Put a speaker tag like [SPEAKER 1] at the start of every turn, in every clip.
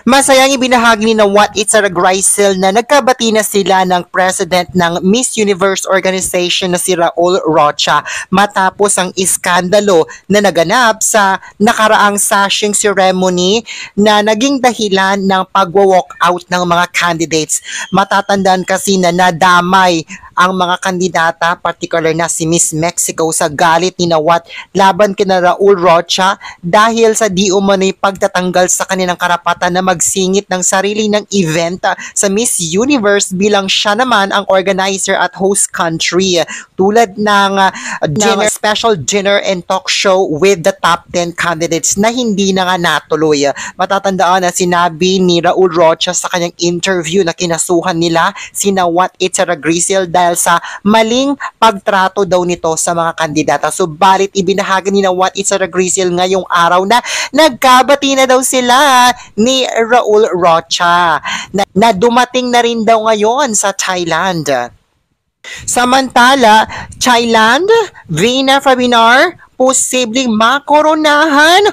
[SPEAKER 1] Masayang ibinahagi ni na What It's a Grisel na nagkabati na sila ng president ng Miss Universe organization na si Raul Rocha matapos ang iskandalo na naganap sa nakaraang sashing ceremony na naging dahilan ng pagwa-walk out ng mga candidates. Matatandaan kasi na nadamay ang mga kandidata, particular na si Miss Mexico, sa galit ni Nawat laban kina Raul Rocha dahil sa di umano'y pagtatanggal sa kanilang karapatan na magsingit ng sarili ng event sa Miss Universe bilang siya naman ang organizer at host country. Tulad ng special dinner and talk show with the top 10 candidates na hindi na nga natuloy. Matatandaan na sinabi ni Raul Rocha sa kanyang interview na kinasuhan nila si Nawat Itzara Grisel dahil sa maling pagtrato daw nito sa mga kandidata. Subalit ibinahagi ni Nawat Itzara Grisel ngayong araw na nagkabati na daw sila ni Raul Rocha na dumating na rin daw ngayon sa Thailand. Samantala, Thailand, Veena Fabinar, posibleng makoronahan.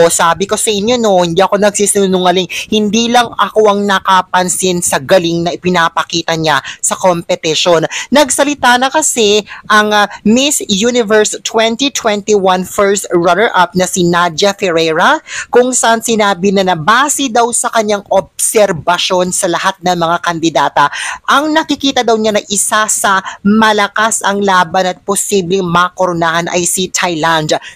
[SPEAKER 1] Sabi ko sa inyo hindi ako nagsisinungaling. Hindi lang ako ang nakapansin sa galing na ipinapakita niya sa competition. Nagsalita na kasi ang Miss Universe 2021 first runner-up na si Nadia Ferreira, kung saan sinabi na nabase daw sa kanyang obserbasyon sa lahat ng mga kandidata. Ang nakikita daw niya na isa sa malakas ang laban at posibleng makoronahan ay si Thailand,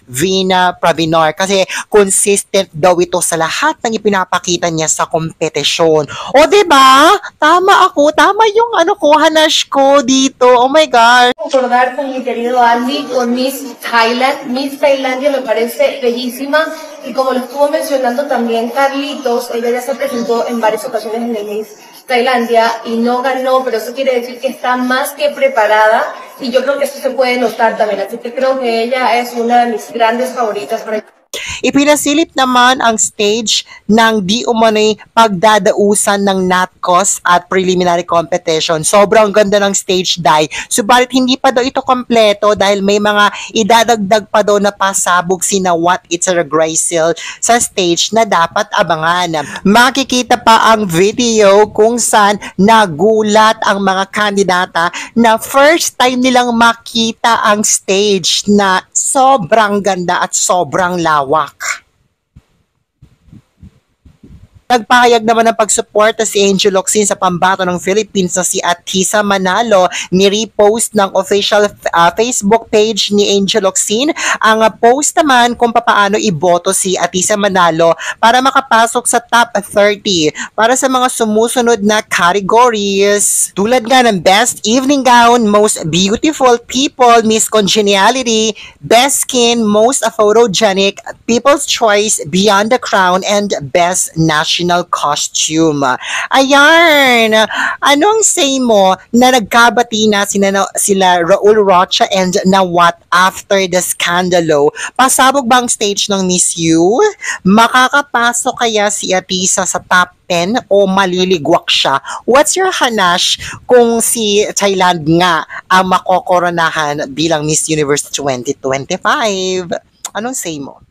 [SPEAKER 1] Veena Fabinar, kasi consistent daw ito sa lahat ng ipinapakita niya sa kompetisyon. Diba? Tama ako. Tama yung hanash ko dito. Oh my God.
[SPEAKER 2] Recordar con mi querido Andy, con Miss Thailand. Miss Tailandia me parece bellísima y como lo estuvo mencionando también Carlitos, ella ya se presentó en varias ocasiones en el Miss Tailandia y no ganó, pero eso quiere decir que está más que preparada y yo creo que eso se puede notar también, así que creo que ella es una de mis grandes favoritas para...
[SPEAKER 1] Ipinasilip naman ang stage ng di umano'y pagdadausan ng NATCOS at preliminary competition. Sobrang ganda ng stage dive. Subalit hindi pa daw ito kompleto dahil may mga idadagdag pa daw na pasabog si Nawat Itzara Grisel sa stage na dapat abangan. Makikita pa ang video kung saan nagulat ang mga kandidata na first time nilang makita ang stage na sobrang ganda at sobrang lawak. Nagpahayag naman ng pagsuporta si Angel Locsin sa pambato ng Philippines na si Atisa Manalo. Ni-repost ng official Facebook page ni Angel Locsin ang post naman kung paano iboto si Atisa Manalo para makapasok sa top 30 para sa mga sumusunod na categories. Tulad nga ng Best Evening Gown, Most Beautiful People, Miss Congeniality, Best Skin, Most Photogenic, People's Choice, Beyond the Crown, and Best National Costume. Ayan! Anong say mo na nagkabati na sila Raul Rocha and Nawat after the scandalo? Pasabog ba ang stage ng Miss U? Makakapasok kaya si Atisa sa top 10 o maliligwak siya? What's your hanash kung si Thailand nga ang makokoronahan bilang Miss Universe 2025? Anong say mo?